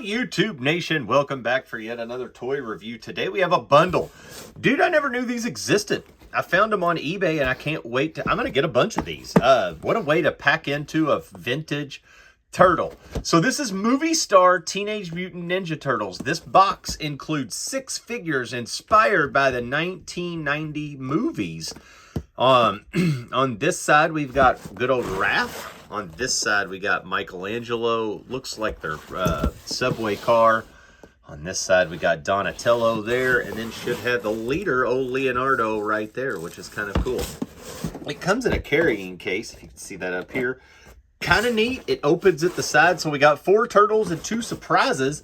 YouTube Nation, welcome back for yet another toy review. Today we have a bundle. Dude, I never knew these existed. I found them on eBay and I can't wait to, I'm going to get a bunch of these. What a way to pack into a vintage turtle. So this is Movie Star Teenage Mutant Ninja Turtles. This box includes 6 figures inspired by the 1990 movies. On this side, we've got good old Raph. On this side, we got Michelangelo. Looks like their subway car. On this side, we got Donatello there. And then should have the leader, old Leonardo, right there, which is kind of cool. It comes in a carrying case, if you can see that up here. Kind of neat. It opens at the side. So we got 4 turtles and 2 surprises.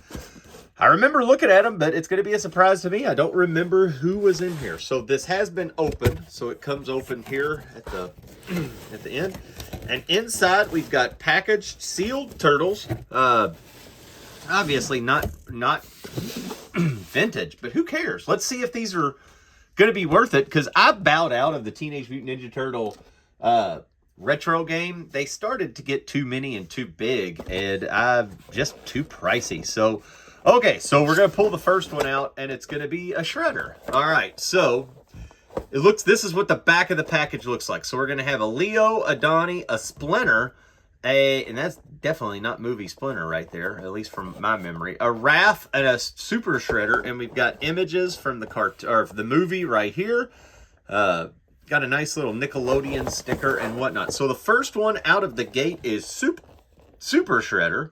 I remember looking at them, but it's going to be a surprise to me. I don't remember who was in here. So this has been opened. So it comes open here at the at the end. And inside we've got packaged, sealed turtles. Obviously not vintage, but who cares? Let's see if these are going to be worth it, because I bowed out of the Teenage Mutant Ninja Turtle retro game. They started to get too many and too big, and just too pricey. So okay, so we're going to pull the first one out, and it's going to be a Shredder. All right, so this is what the back of the package looks like. So we're going to have a Leo, a Donnie, a Splinter, and that's definitely not movie Splinter right there, at least from my memory, a Raph, and a Super Shredder, and we've got images from the movie right here. Got a nice little Nickelodeon sticker and whatnot. So the first one out of the gate is Super Shredder.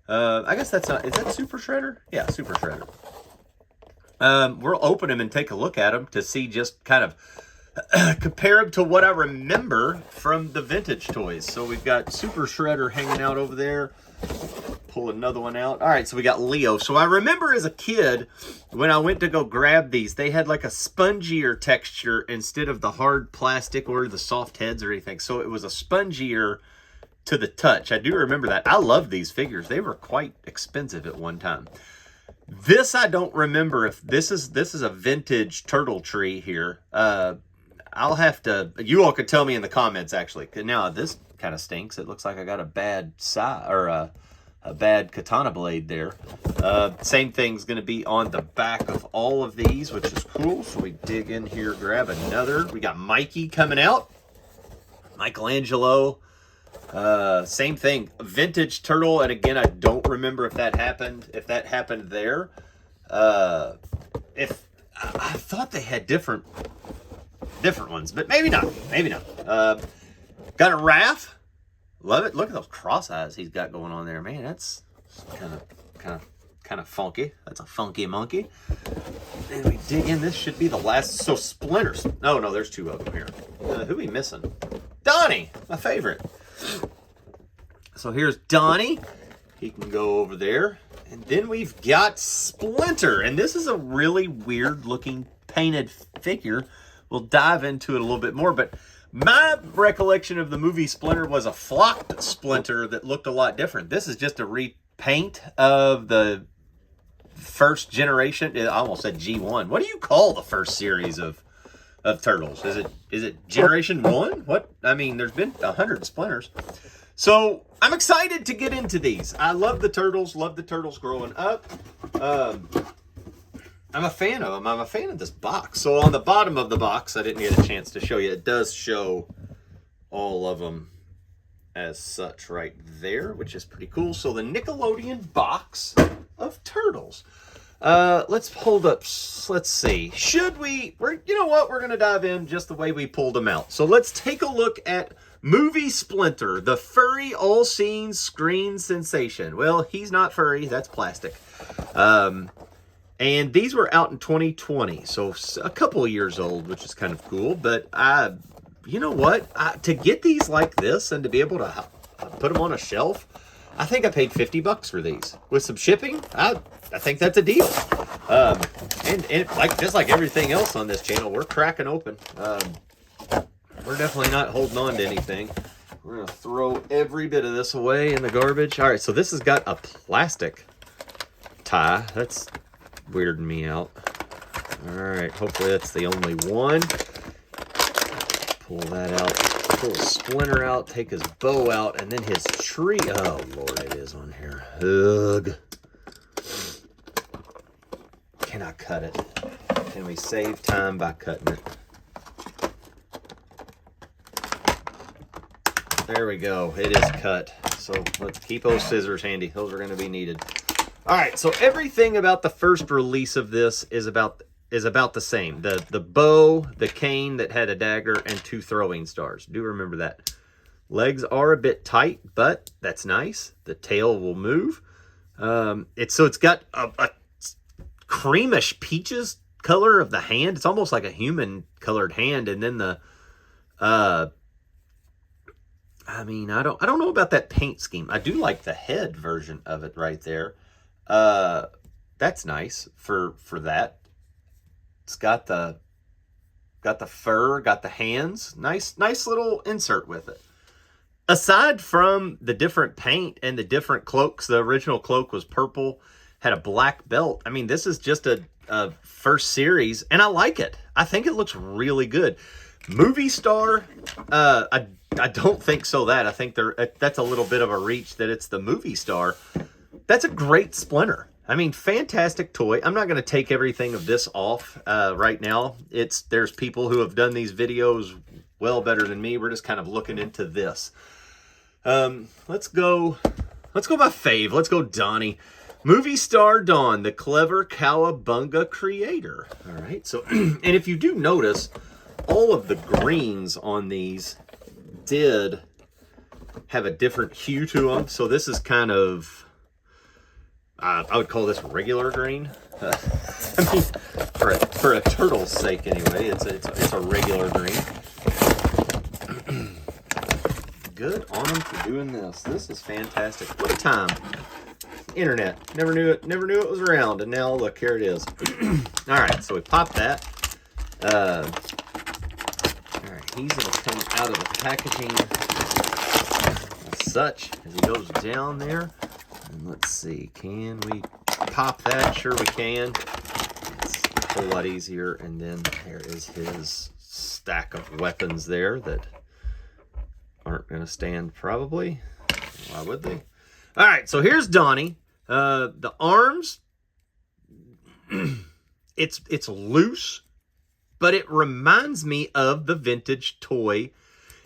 I guess that's not, is that Super Shredder? Yeah, Super Shredder. We'll open him and take a look at him to see, just kind of compare him to what I remember from the vintage toys. So we've got Super Shredder hanging out over there. Pull another one out. All right, so we got Leo. So I remember as a kid, when I went to go grab these, they had like a spongier texture instead of the hard plastic or the soft heads or anything. So it was a spongier to the touch. I do remember that. I love these figures. They were quite expensive at one time. This, I don't remember if this is a vintage turtle tree here. I'll have to, you all could tell me in the comments, actually. Now this kind of stinks. It looks like I got a bad a bad katana blade there. Same thing's going to be on the back of all of these, which is cool. So we dig in here, grab another. We got Mikey coming out. Michelangelo. Same thing, vintage turtle, and again, I don't remember if that happened there. If I thought they had different ones, but maybe not. Got a Raph. Love it. Look at those cross eyes he's got going on there, man. That's kind of funky. That's a funky monkey. And we dig in. This should be the last. So Splinters. No, there's 2 of them here. Who are we missing? Donnie, my favorite. So here's Donnie. He can go over there. And then we've got Splinter. And this is a really weird looking painted figure. We'll dive into it a little bit more. But my recollection of the movie Splinter was a flocked Splinter that looked a lot different. This is just a repaint of the first generation. I almost said G1. What do you call the first series of Turtles? Is it Generation 1? What? I mean, there's been 100 Splinters. So I'm excited to get into these. I love the turtles growing up. I'm a fan of them. I'm a fan of this box. So on the bottom of the box, I didn't get a chance to show you. It does show all of them as such right there, which is pretty cool. So the Nickelodeon box of turtles. Let's hold up. Let's see. You know what? We're going to dive in just the way we pulled them out. So let's take a look at Movie Splinter, the furry all-seeing screen sensation. Well, he's not furry. That's plastic. And these were out in 2020, so a couple of years old, which is kind of cool. But you know what? To get these like this and to be able to put them on a shelf, I think I paid $50 for these. With some shipping, I think that's a deal. And just like everything else on this channel, we're cracking open. We're definitely not holding on to anything. We're going to throw every bit of this away in the garbage. All right, so this has got a plastic tie. That's weirding me out. All right, hopefully that's the only one. Pull that out. Pull a Splinter out, take his bow out, and then his tree. Oh, Lord, it is on here. Ugh. can I cut it? Can we save time by cutting it? There we go. It is cut. So let's keep those scissors handy. Those are going to be needed. All right. So everything about the first release of this is about the same. The bow, the cane that had a dagger, and 2 throwing stars. Do remember that. Legs are a bit tight, but that's nice. The tail will move. It's got a creamish peaches color of the hand. It's almost like a human colored hand, and then the I mean, I don't know about that paint scheme. I do like the head version of it right there. That's nice for that. It's got the fur, got the hands. Nice little insert with it. Aside from the different paint and the different cloaks, the original cloak was purple, had a black belt. I mean, this is just a first series, and I like it. I think it looks really good. Movie star, I don't think so. I think that's a little bit of a reach that it's the movie star. That's a great splinter. I mean, fantastic toy. I'm not going to take everything of this off right now. There's people who have done these videos well better than me. We're just kind of looking into this. Let's go by fave. Let's go Donnie. Movie star Dawn, the clever cowabunga creator. All right. So, and if you do notice, all of the greens on these did have a different hue to them. So this is kind of, I would call this regular green. I mean, for a turtle's sake anyway, it's a regular green. Good on them for doing this. This is fantastic. What a time. Internet. Never knew it was around, and now look, here it is. All right, so we pop that. All right, he's gonna come out of the packaging as such as he goes down there. And let's see, can we pop that? Sure we can. It's a whole lot easier. And then there is his stack of weapons there that aren't going to stand probably. Why would they? All right, so here's Donnie. The arms, it's loose, but it reminds me of the vintage toy.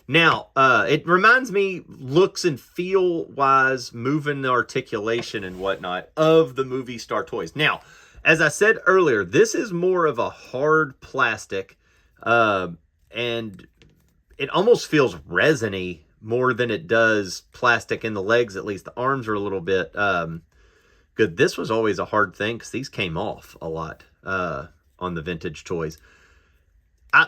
Now, it reminds me, looks and feel-wise, moving the articulation and whatnot, of the movie star toys. Now, as I said earlier, this is more of a hard plastic, and it almost feels resiny more than it does plastic in the legs, at least. The arms are a little bit good. This was always a hard thing because these came off a lot on the vintage toys. I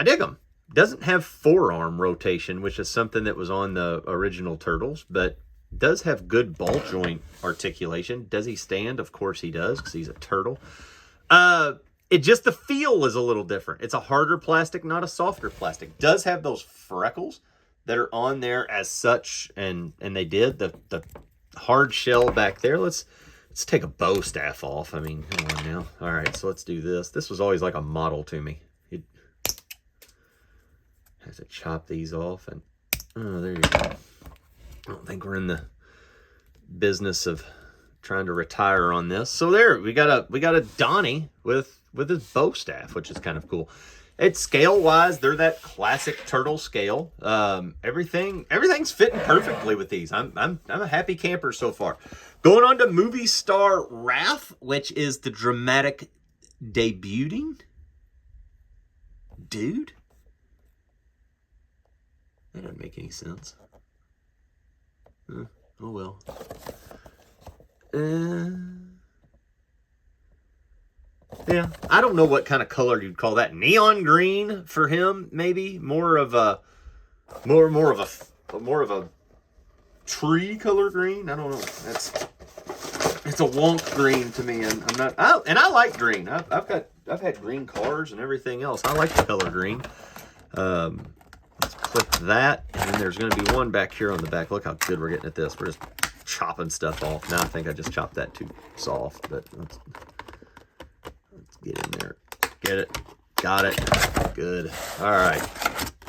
dig them. Doesn't have forearm rotation, which is something that was on the original Turtles, but does have good ball joint articulation. Does he stand? Of course he does, because he's a turtle. It just, the feel is a little different. It's a harder plastic, not a softer plastic. Does have those freckles that are on there as such, and they did. The hard shell back there. Let's take a bow staff off. I mean, come on now. All right, so let's do this. This was always like a model to me. You'd have to chop these off, and oh, there you go. I don't think we're in the business of trying to retire on this. So there, we got a Donnie with his bow staff, which is kind of cool. It's scale-wise, they're that classic turtle scale. Everything's fitting perfectly with these. I'm a happy camper so far. Going on to movie star Wrath, which is the dramatic debuting. Dude? That doesn't make any sense. Oh well. Yeah, I don't know what kind of color you'd call that. Neon green for him, maybe more of a tree color green. I don't know. It's a wonk green to me, and I like green. I've had green cars and everything else. I like the color green. Let's click that, and then there's going to be one back here on the back. Look how good we're getting at this. We're just chopping stuff off. Now I think I just chopped that too soft, but let's get in there. Get it. Got it. Good. All right.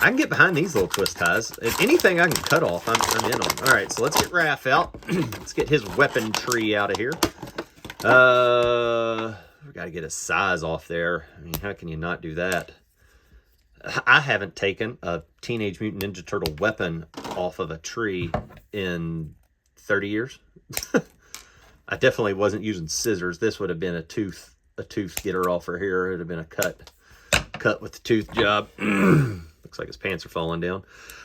I can get behind these little twist ties. Anything I can cut off, I'm in on. All right, so let's get Raph out. Let's get his weapon tree out of here. We got to get his size off there. I mean, how can you not do that? I haven't taken a Teenage Mutant Ninja Turtle weapon off of a tree in 30 years. I definitely wasn't using scissors. This would have been a tooth getter off her here. It would have been a cut with the tooth job. Looks like his pants are falling down.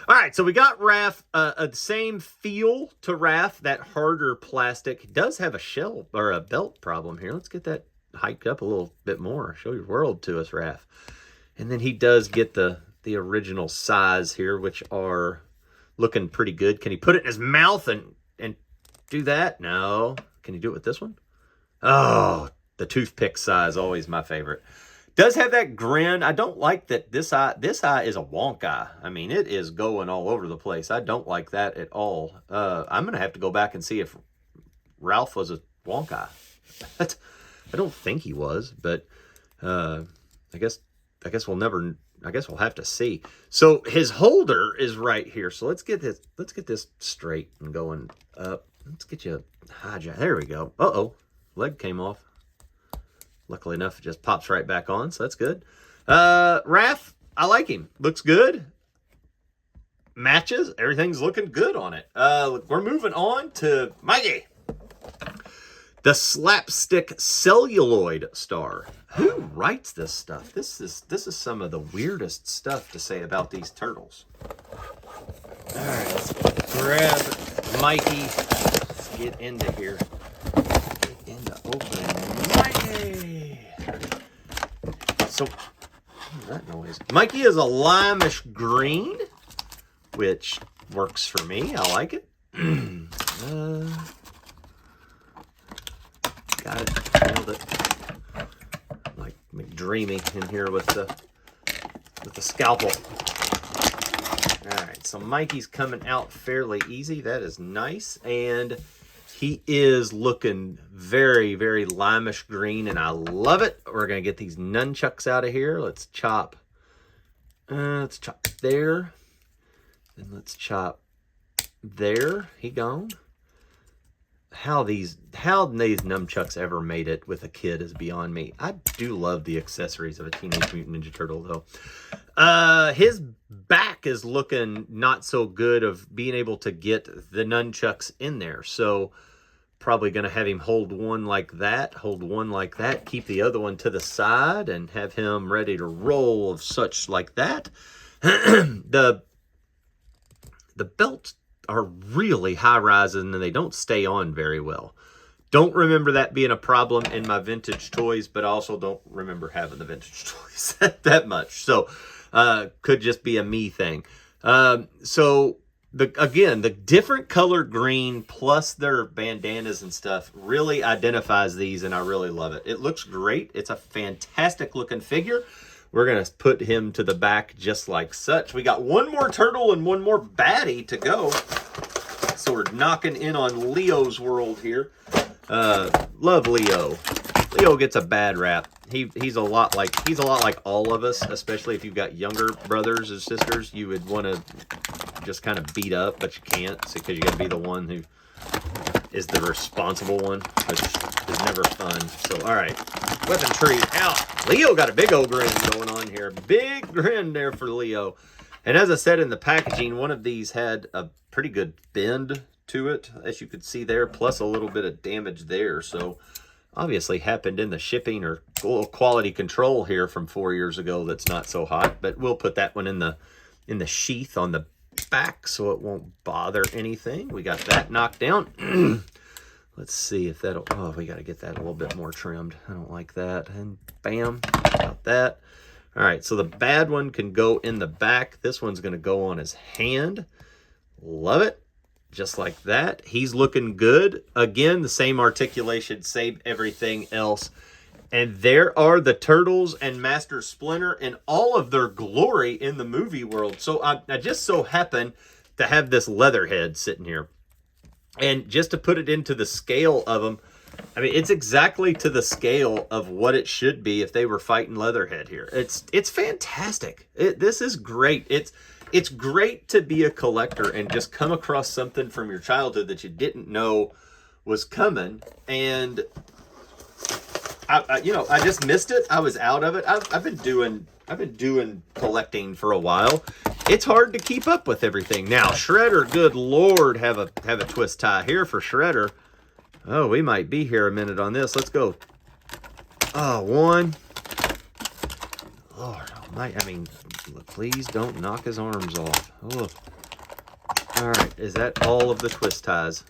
All right, so we got Raph, the same feel to Raph, that harder plastic. It does have a shell or a belt problem here. Let's get that hiked up a little bit more. Show your world to us, Raph. And then he does get the original size here, which are looking pretty good. Can he put it in his mouth and do that? No. Can you do it with this one? Oh, the toothpick size, always my favorite. Does have that grin. I don't like that this eye is a wonk eye. I mean, it is going all over the place. I don't like that at all. I'm going to have to go back and see if Ralph was a wonk eye. I don't think he was, but I guess we'll never. I guess we'll have to see. So his holder is right here. So let's get this straight and going up. Let's get you a high jack. There we go. Uh-oh. Leg came off. Luckily enough, it just pops right back on, so that's good. Raph, I like him. Looks good. Matches. Everything's looking good on it. We're moving on to Mikey. The slapstick celluloid star. Who writes this stuff? This is some of the weirdest stuff to say about these turtles. All right, let's grab Mikey. Let's get into here. Get into opening Mikey. So, what's that noise? Mikey is a limeish green, which works for me. I like it. Got it. Nailed it. Like McDreamy in here with the scalpel. All right, so Mikey's coming out fairly easy. That is nice, and he is looking very, very limeish green, and I love it. We're gonna get these nunchucks out of here. Let's chop. Let's chop there. Then let's chop there. He gone. How these nunchucks ever made it with a kid is beyond me. I do love the accessories of a Teenage Mutant Ninja Turtle, though. His back is looking not so good of being able to get the nunchucks in there. So probably going to have him hold one like that, keep the other one to the side, and have him ready to roll of such like that. The belts are really high rising and they don't stay on very well. Don't remember that being a problem in my vintage toys, but I also don't remember having the vintage toys that much. So could just be a me thing. So the different color green plus their bandanas and stuff really identifies these, and I really love it. It looks great. It's a fantastic looking figure. We're going to put him to the back just like such. We got one more turtle and one more baddie to go. So we're knocking in on Leo's world here. Love Leo. Leo gets a bad rap. He's a lot like all of us, especially if you've got younger brothers and sisters. You would want to just kind of beat up, but you can't, because you got to be the one who is the responsible one, which is never fun. So, all right. Weapon tree out. Leo got a big old grin going on here. Big grin there for Leo. And as I said in the packaging, one of these had a pretty good bend to it, as you could see there, plus a little bit of damage there. So, obviously happened in the shipping or a little quality control here from 4 years ago that's not so hot. But we'll put that one in the sheath on the back so it won't bother anything. We got that knocked down. Let's see if that'll... Oh, we got to get that a little bit more trimmed. I don't like that. And bam, got that. All right, so the bad one can go in the back. This one's going to go on his hand. Love it. Just like that. He's looking good. Again, the same articulation, same everything else. And there are the Turtles and Master Splinter in all of their glory in the movie world. So I just so happen to have this Leatherhead sitting here. And just to put it into the scale of them, I mean, it's exactly to the scale of what it should be if they were fighting Leatherhead here. It's fantastic. This is great. It's great to be a collector and just come across something from your childhood that you didn't know was coming. And I just missed it. I was out of it. I've been doing collecting for a while. It's hard to keep up with everything. Now, Shredder, good Lord, have a twist tie here for Shredder. Oh, we might be here a minute on this. Let's go. Oh, one. Lord almighty. I mean, please don't knock his arms off. Oh. All right, is that all of the twist ties?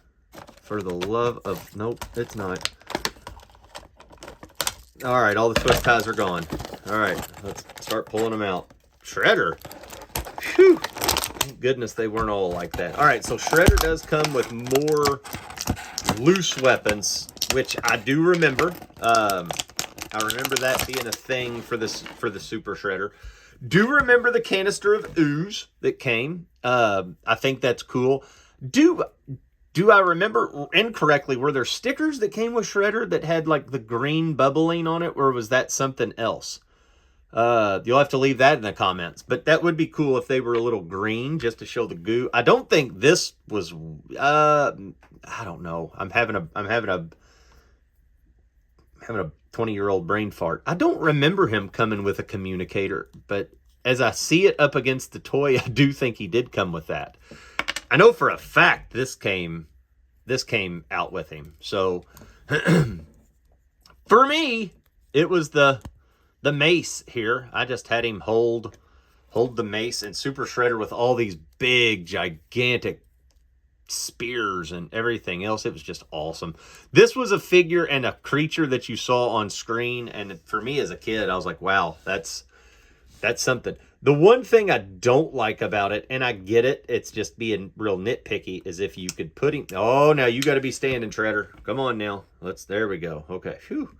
For the love of... Nope, it's not. All right, all the twist ties are gone. All right, let's start pulling them out. Shredder. Phew. Thank goodness they weren't all like that. All right, so Shredder does come with more loose weapons, which I do remember. I remember that being a thing for the Super Shredder. Do remember the canister of ooze that came. I think that's cool. Do I remember incorrectly? Were there stickers that came with Shredder that had like the green bubbling on it, or was that something else? You'll have to leave that in the comments. But that would be cool if they were a little green just to show the goo. I don't think this was. I don't know. I'm having a 20-year-old brain fart. I don't remember him coming with a communicator, but as I see it up against the toy, I do think he did come with that. I know for a fact this came out with him. So for me, it was the mace here. I just had him hold the mace, and Super Shredder with all these big, gigantic spears and everything else. It was just awesome. This was a figure and a creature that you saw on screen, and for me as a kid, I was like, wow, that's something. The one thing I don't like about it, and I get it, it's just being real nitpicky, is if you could put him... Oh, now you got to be standing, Shredder. Come on now. There we go. Okay. Whew.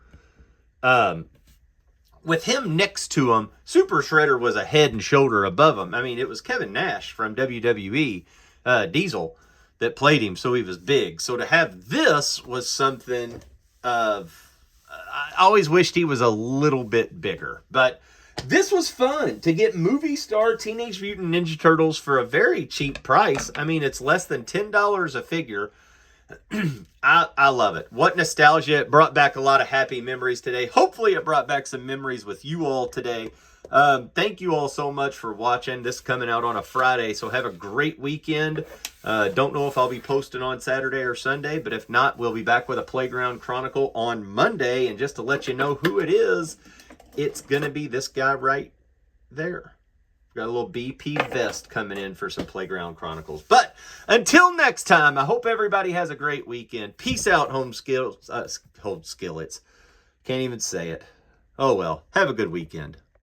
With him next to him, Super Shredder was a head and shoulder above him. I mean, it was Kevin Nash from WWE, Diesel, that played him, so he was big. So to have this was something of... I always wished he was a little bit bigger, but... This was fun to get movie star Teenage Mutant Ninja Turtles for a very cheap price. I mean, it's less than $10 a figure. I love it. What nostalgia. It brought back a lot of happy memories today. Hopefully it brought back some memories with you all today. Thank you all so much for watching. This coming out on a Friday, so have a great weekend. Don't know if I'll be posting on Saturday or Sunday, but if not, we'll be back with a Playground Chronicle on Monday. And just to let you know who it is, it's going to be this guy right there. Got a little BP vest coming in for some Playground Chronicles. But until next time, I hope everybody has a great weekend. Peace out, home skillets. Can't even say it. Oh well, have a good weekend.